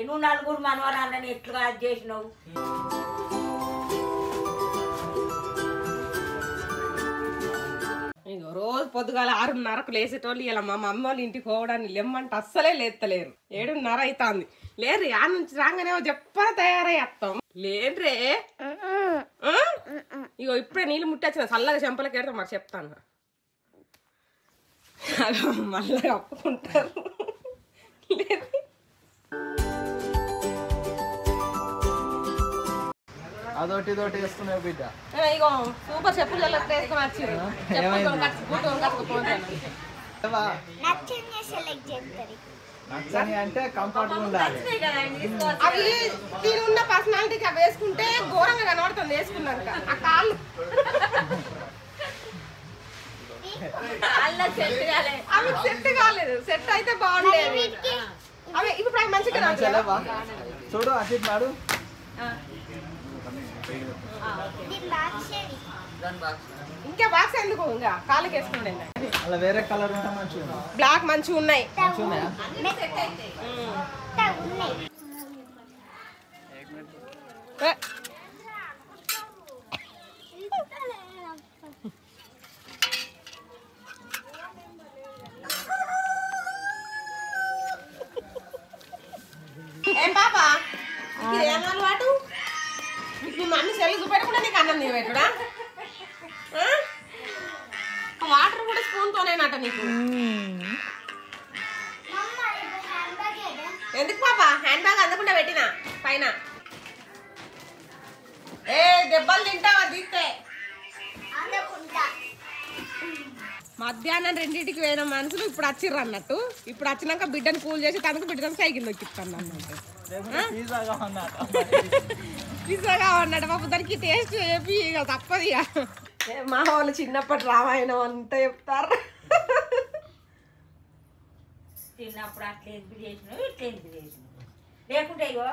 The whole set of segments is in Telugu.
నువ్వు నలుగురు మనవరాలని ఎట్లుగా చేసినావు రోజు పొద్దుగాల 6:30కు లేసేటోళ్ళు ఇలా మా అమ్మ వాళ్ళ ఇంటికి పోవడాన్ని లెమ్మంటే అస్సలే లేత్తలేరు. 7:30 అవుతుంది. లేరు ఆ నుంచి రాగానే చెప్ప తయారయ్యేస్తాం. లేదురే ఇగో ఇప్పుడే నీళ్ళు ముట్టొచ్చిన చల్లగా చెంపలకి ఎడతాం మరి చెప్తాను. మళ్ళీ కప్పుకుంటారు. లేదు అదొకటి ఇదొకటి వేస్తున్నావు బిడ్డ. ఇగో సూపర్ చెప్పులు వేసుకొని వచ్చారు. నచ్చని అంటే కంఫర్ట్ ఉండాలి. అవి దీనిన్న పర్సనాలిటీకి అవి వేసుకుంటే ఘోరంగా కనబడుతుంది. వేసుకున్నాక ఆ కాళ్ళు అవి సెట్ కాలేదు. సెట్ అయితే బాగుండేది. అవి ఇప్పుడు మంచిగా చూడు అటు నాడు ఇంకా బాక్స్ ఎందుకు ఇంకా కాళ్ళకి వేసుకుంటే అలా వేరే కలర్ ఉంటా మంచిగా. బ్లాక్ మంచిగా ఉన్నాయి. ఏం పాపా ఏం అలవాటు? ఇప్పుడు మమ్మీ సెల్లు చూపెట్టకుండా నీకు అన్నం నీవు పెట్టుడా? వాటర్ కూడా స్పూన్ తోనేనట నీకు. ఎందుకు పాపా హ్యాండ్ బ్యాగ్ అందకుండా పెట్టినా పైన? ఏ దెబ్బలు తింటావా తీస్తే? మధ్యాహ్నం 2ంటికి వేరే మనుషులు ఇప్పుడు వచ్చిర్రు అన్నట్టు. ఇప్పుడు వచ్చినాక బిడ్డను కూల్ చేసి తనకు బిడ్డను సైకిల్ దొక్కిస్తాను అన్నట్టు. పిజ్జా కావన్నట్టు పాప దానికి టేస్ట్ చెప్పి ఇక తప్పదు. ఇక మా వాళ్ళు చిన్నప్పటి రామాయణం అంతా చెప్తారు. చిన్నప్పుడు అట్లా ఎందుకు చేసినావు ఇట్లా ఎందుకు చేసినావు లేకుంటే ఇగో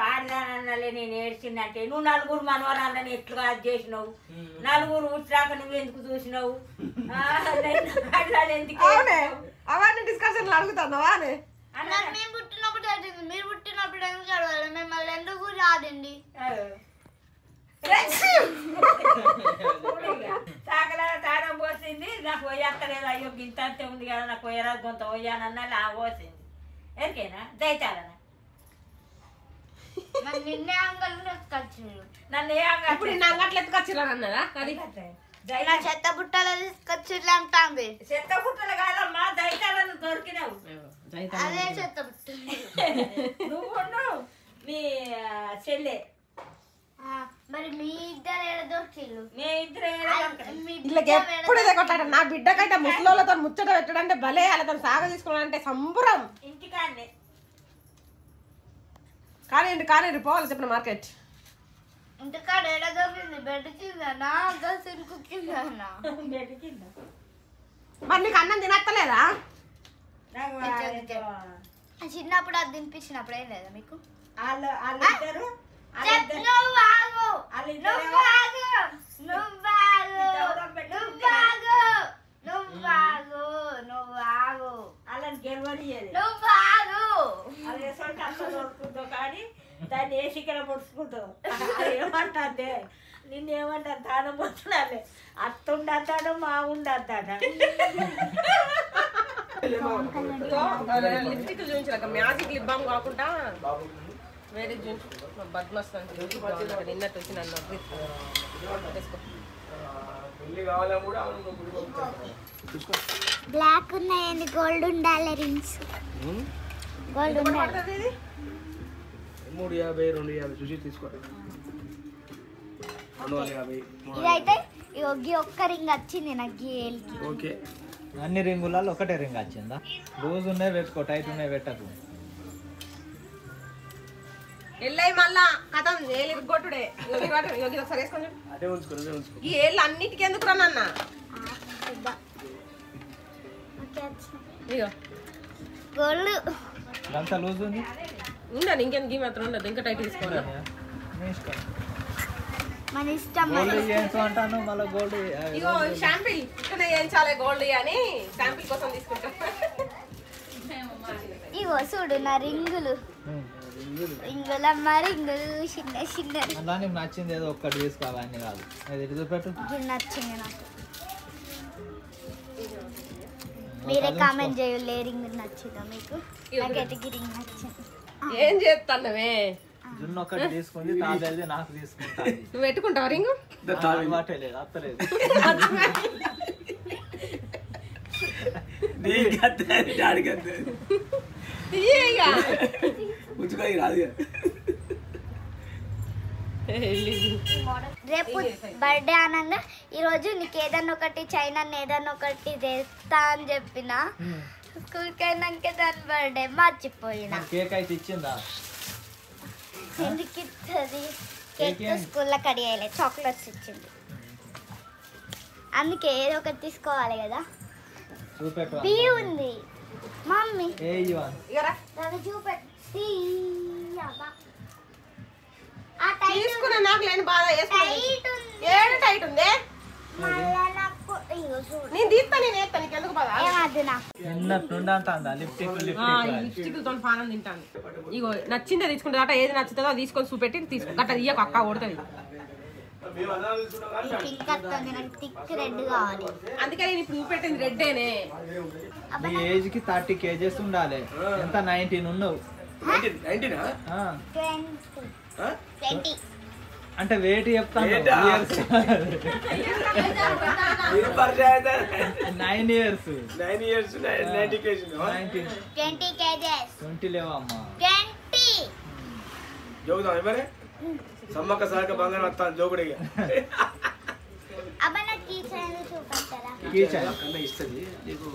ఆడదానలే నేను ఏడ్చిందంటే నువ్వు నలుగురు మనవరాలని ఎట్లుగా చేసినావు, నలుగురు ఉచ్చిరాక నువ్వు ఎందుకు చూసినావు, అవన్నీ డిస్కషన్లు అడుగుతున్నావా? మేము పుట్టినప్పుడు చదివింది, మీరు పుట్టినప్పుడు ఎందుకు చదవాలి, మిమ్మల్ని ఎందుకు రాదండి. సాకల తాడం పోసింది నాకు పోయేస్తలేదు. అయ్యో గింత అంతే ఉంది కదా నాకు పోయరాదు కొంత పోయానన్నా నా పోసింది. ఎరికేనా దయచాలనా నిన్నే అంగళ్ళు ఎత్తుకొచ్చిండ్రు. నన్ను ఏ అంగ ఇప్పుడు నిన్న అంగట్లు ఎత్తుకొచ్చిరా అన్నదా? అది చెత్త బుట్టలు తీసుకొచ్చిర్రు అంటాంది. చెత్త బుట్టలు కాదమ్మా దయచాలను దొరికినావు. అదే చెత్త బుట్టలు నువ్వు మీ చెల్లె మరి మీ ఇద్దరు ఏడ దొరికిళ్ళు? మీ ఇద్దరు వీళ్ళకి ఎప్పుడు ఇదే కొట్టాడు. నా బిడ్డకైతే ముసలోళ్ళతో ముచ్చట పెట్టడంటే భలే, వాళ్ళతో సాగ తీసుకోవాలంటే సంబరం. ఇంటికాన్నే కానీ పోవాలి చెప్పిన మార్కెట్. ఇంటికాడ ఏడ దొరికింది? బెడ్ కిందనా సింకు కిందనా? మరి నీకు అన్నం తినత్తలేదా? చిన్నప్పుడు అది తినిపించినప్పుడు ఏం లేదా మీకు? వాళ్ళిద్దరు వాళ్ళని గెలవనియదు. దొరుకుతుందో కానీ దాన్ని ఏ శిఖర పొడుచుకుంటావు. ఏమంటే నిన్నేమంటారు తాను పోతున్నాలే అత్తుండద్దాడు మా ఉండద్దాడ. లిప్స్టిక్ చూపించాక మ్యాజిక్ లిప్ బామ్ కాకుండా వేరే బద్మస్ నిన్నట్టు వచ్చి నన్ను బ్లాక్ ఉన్నాయండి, గోల్డ్ ఉండాలి రింగ్స్. గోల్డ్ ఉండాలి. 350 250 చూసి తీసుకోండి. 250 ఇదైతే ఒక్క రింగ్ వచ్చింది నాకు. ఓకే అన్ని రింగులలో ఒకటే రింగ్ వచ్చిందా? లూజ్ ఉన్నాయి పెట్టుకో, టైట్ ఉన్నాయి పెట్టకు. ఎల్లయి మళ్ళా కథం ఏళ్ళు కొట్టుడే. ఒకసారి వేసుకొని ఈ ఏళ్ళు అన్నిటికీ ఎందుకు రానన్నా? గోల్డ్ అంత లూజ్ ఉంది. ఉండదు ఇంకెందుకు ఈ మాత్రం ఉండదు ఇంకా టైట్ తీసుకోవాలి మీ ఇష్టం మన ఇష్టం గోల్డ్ చేయించు అంటాను మళ్ళీ గోల్డ్ ఇగో షాంపిల్ ఇక్కడ వేయించాలి గోల్డ్ అని షాంపిల్ కోసం తీసుకుంటాం ఇగో చూడు నా రింగులు రింగులమ్మ రింగులు చిన్న చిన్నది అలా నీకు నచ్చింది ఏదో ఒక్కటి తీసుకోవాలి అన్ని కాదు అది ఎటు చూపెట్టు ఇది నచ్చింది నాకు మీరే కామెంట్ చేయాలి ఏ రింగ్ నచ్చిందో మీకు నాకైతే ఈ రింగ్ నచ్చింది ఏం చేస్తానవే జున్ను ఒక్కటి తీసుకుంది తాజాది నాకు తీసుకుంటా నువ్వు పెట్టుకుంటావా రింగు అలవాటే లేదు అత్తలేదు రేపు బర్త్డే అనగా ఈరోజు నీకు ఏదన్నా ఒకటి చైనా ఏదన్నా ఒకటి తెస్తా అని చెప్పిన స్కూల్కి అయినాక దాని బర్త్డే మర్చిపోయినా కేక్ అయితే ఇచ్చిందా ఎందుకు ఇస్తుంది కేక్ స్కూల్లో కడియాలి చాక్లెట్స్ ఇచ్చింది అందుకే ఏదో ఒకటి తీసుకోవాలి కదా చూపెట్టు బీ ఉంది మమ్మీ ఏ ఇవ్వాలి దాన్ని చూపెట్టి తీసుకున్నా నాకు లేని బాధ టైట్ ఉంది ఏడు టైట్ ఉంది మళ్ళా నాకు ఇగో చూడు నేను తీస్తా నేను వేస్తా నీకు ఎందుకు బాధ ఏమద్దు నాకు నిన్నట్టుండి అంటా లిప్టిక్ లిప్స్టిక్ తో పానం తింటాను ఇగో నచ్చిందే తీసుకుంటా అట ఏది నచ్చుతుందో అది తీసుకొని చూపెట్టి తీసుకో అట్లా ఇయ్యకు అక్క కొడుతుంది పింక్ వస్తుంది నాకు థిక్ రెడ్ కావాలి అందుకే నేను ఇప్పుడు చూపెట్టింది రెడ్డేనే నీ ఏజ్ కి 30 kgs ఉండాలి ఎంత 19 ఉన్నావు 20 అంటే వెయిట్ చెప్తాను 9 years 20 kgs 20 లేవా అమ్మా 20 సమ్మక్క సాక బంగారం వస్తాను జోకుడిగా అబ్బా నాకు కీ చైన్ చూపెడతారా కన్నా ఇస్తుంది నీకు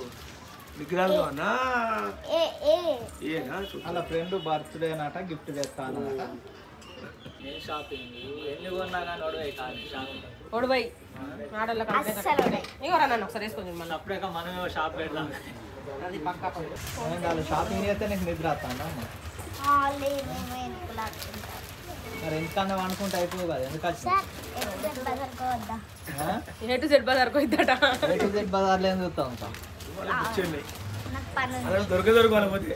విగ్రహాలు అన్నా ఏ ఏ ఏనా అలా ఫ్రెండ్ బర్త్డే అన్నట గిఫ్ట్ తెస్తానట షాపింగ్ ఎన్ని కొన్నా కానీ ఒడవే కాదు షాపింగ్ ఒడవై ఆడోళ్ళకి అస్సలు ఉన్నాయి. ఇగో రా నన్ను ఒకసారి వేసుకొని మళ్ళీ అప్పుడే మనమే షాప్ పెడతాం అది పక్కా వాళ్ళు షాపింగ్ చేస్తే నీకు నిద్ర వస్తాను లేదు మేము ఎందుకు లాక్కుంటాం మరి ఎందుకన్నా అనుకుంటే అయిపోవు కదా ఎందుకు సార్ ఎప్పుడు బజార్కో వద్దా ఏ టు జెడ్ బజార్కు ఇద్దట వచ్చింది బజార్లో ఏం చూస్తా ఉంటాం కూర్చోండి నాకు పని ఉంది. అలా దొరకదొరకు పోతే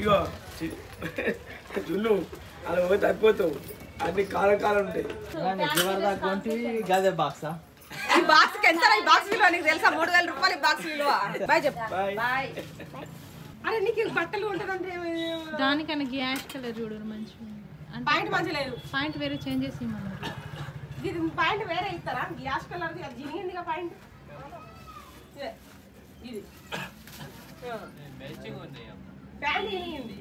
ఇగో జున్ను అలా పోతే తగ్గిపోతావు అన్ని కాలం కాలం ఉంటాయి చివరి దాకా కొంటి గదే బాక్సా ఈ బాక్స్ కి ఎంత ఈ బాక్స్ విలువ నీకు తెలుసా 3000 రూపాయలు ఈ బాక్స్ విలువ బాయ్ చెప్పు బాయ్. బాయ్ అరే నీకు ఈ బట్టలు ఉంటుందంటే దానికన్నా గ్యాష్ కలర్ చూడు మంచిగా అంటే పాయింట్ మంచిగా లేదు పాయింట్ వేరే చేంజ్ చేసి ఇమ్మన్నారు ఇది పాయింట్ వేరే ఇస్తారా గ్యాస్ కలర్ అది జినిగిందిగా పాయింట్ ఇది ప్యాంట్ జినిగింది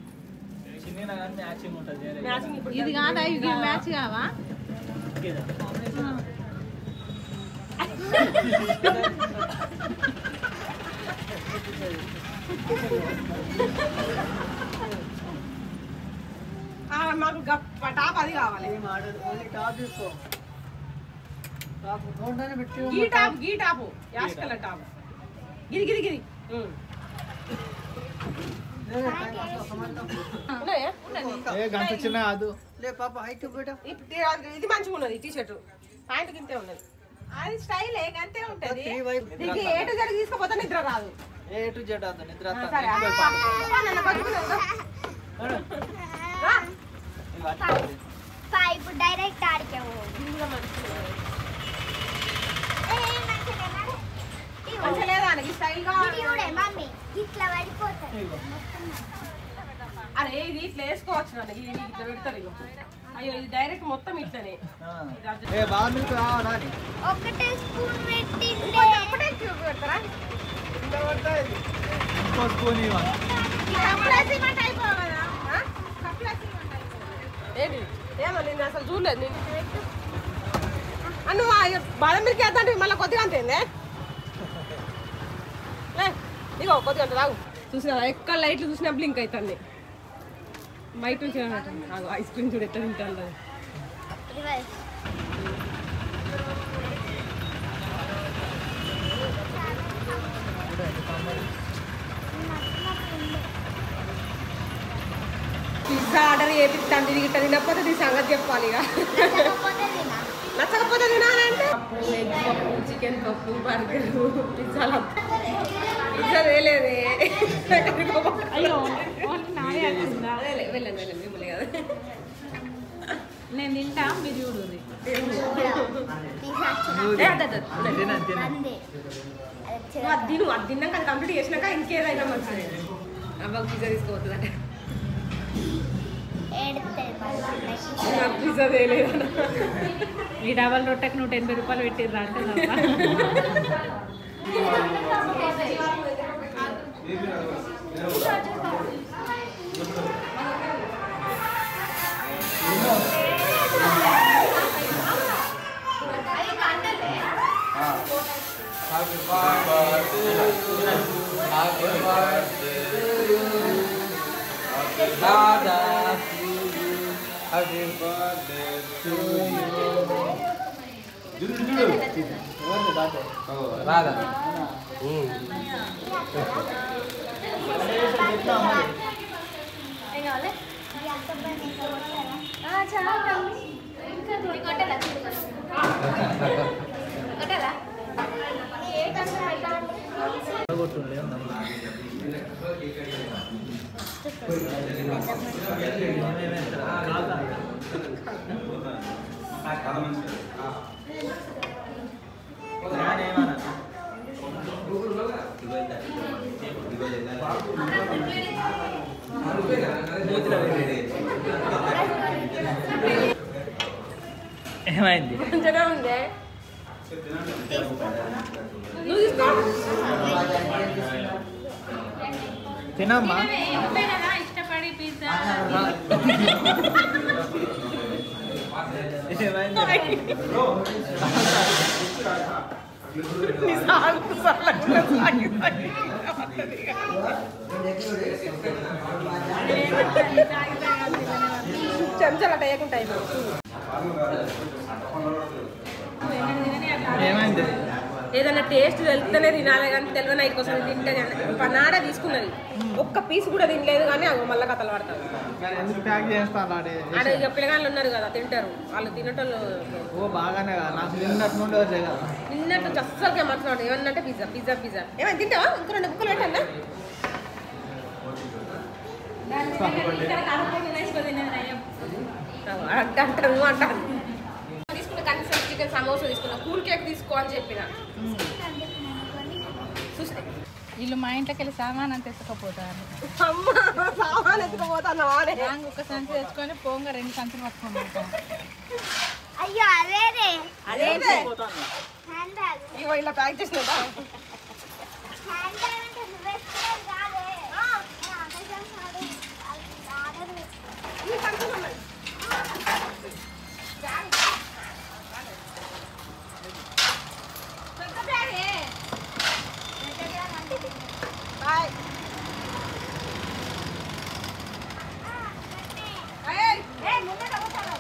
చిన్న కానీ మ్యాచింగ్ ఉంటుంది మ్యాచింగ్ ఇప్పుడు ఇది కాదా ఇవి మ్యాచ్ కావా మాకు టాప్ అది కావాలి గీ టాప్ యాష్ కలర్ టాప్ గిరి గిరి గిరి ఉన్నాయా? ఏ గంట చిన్న కాదు ఇది మంచిగా ఉన్నది టీ షర్ట్ ప్యాంట్ కింతే ఉన్నది అది స్టైల్ అంతే ఉంటది నీకు ఏ టు జెడ్ తీసుకుపోతే నిద్ర రాదు ఏ టు జెడ్ అవుతుంది నిద్ర సరే నన్ను పట్టుకున్నాను. రా. ఇప్పుడు డైరెక్ట్ ఆడికే మంచిగా లేదా ఈ స్టైల్ గా మమ్మీ ఇట్లా పడిపోతాయి అరే ఇది ఇట్లా వేసుకోవచ్చు నన్ను ఇది ఇట్లా పెడతారు ఇగో. అయ్యో ఇది డైరెక్ట్ మొత్తం ఇట్లనే ఏ బాగా మిల్క్ కావాలా అని ఒకటే స్పూన్ పెట్టింది ఒకటే క్యూబ్ పెడతారా ఇంకో స్పూన్ ఇవ్వాలి ఏంటి ఏమో నేను అసలు చూడలేదు నేను నువ్వు బాదం మిల్క్ వేద్దాంటే మళ్ళీ కొద్దిగా అంతేందే ఇగో కొద్దిగా అంత రాగు చూసినా ఎక్కడ లైట్లు చూసినా బ్లింక్ అవుతుంది బయట నుంచి ఐస్ క్రీమ్ చూడు ఎట్లా తింటాను రివర్స్ పిజ్జా ఆర్డర్ చేపిస్తాను తిరిగి తినకపోతే నీ సంగతి చెప్పాలి ఇక నచ్చకపోతే తినాలంటే పప్పు ఎగ్ పప్పు చికెన్ పప్పు బర్గర్ పిజ్జాలు పిజ్జా వేయలేదే అయ్యో నాదే వచ్చిందా వెళ్ళండి వెళ్ళండి మిమ్మల్ని కదా నేను తింటా మీరు చూడు అది తిన్నాక అది కంప్లీట్ చేసినాక ఇంకేదైనా మంచిది అబ్బాకి పిజ్జా తీసుకోవద్దంటే నాకు పిజ్జా వేయలేదు ఈ డబల్ రొట్టెకి 180 రూపాయలు పెట్టిర్రా అంటే రాదా ఏమైంది మంచిగా ఉంది నువ్వు తీసుకో తినమ్మా ఇష్టపడి పిజ్జా చెంచాలు అట్టేయకుండా ఏమైంది ఏదైనా టేస్ట్ తెలుస్తూనే తినాలి కానీ తెలియని నైట్ కోసం తింటే పనాడ తీసుకున్నది ఒక్క పీస్ కూడా తినలేదు కానీ అవి మళ్ళీ కథలు పడతారు ఎందుకు ప్యాక్ చేస్తాను ఆడ ఇక పిల్లగాళ్ళు ఉన్నారు కదా తింటారు వాళ్ళు తినటోళ్ళు ఓ బాగానే కదా నాకు నిన్నట్టు నుండి వచ్చాయి కదా నిన్నట్టు అస్సలుగా మాట్లాడు ఏమన్నంటే పిజ్జా పిజ్జా పిజ్జా ఏమైనా తింటావా ఇంకో 2 బుక్కలు పెట్టన్నా అంటారు అంటారు తీసుకున్న కనీసం చికెన్ సమోసా తీసుకున్నా కూల్ కేక్ తీసుకో అని చెప్పిన చూస్తే వీళ్ళు మా ఇంట్లోకి వెళ్ళి సామాన్ అంత ఎత్తుకపోతారు అమ్మ సామాన్ ఎత్తుకుపోతాను ఒక సంచి తెచ్చుకొని పోంగా 2 సంచులు పట్టుకొని పోతాం అయ్యో అదేనే అదే హ్యాండ్ బ్యాగ్ ఇగో ఇలా ప్యాక్ చేసినదా హ్యాండ్ బ్యాగ్ అంటే నువ్వేసుకునేది కాదే అమెజాన్ ఆర్డర్ ఈ సంచులు ఉన్నాయి బాయ్ ముందే తగ్గుతాను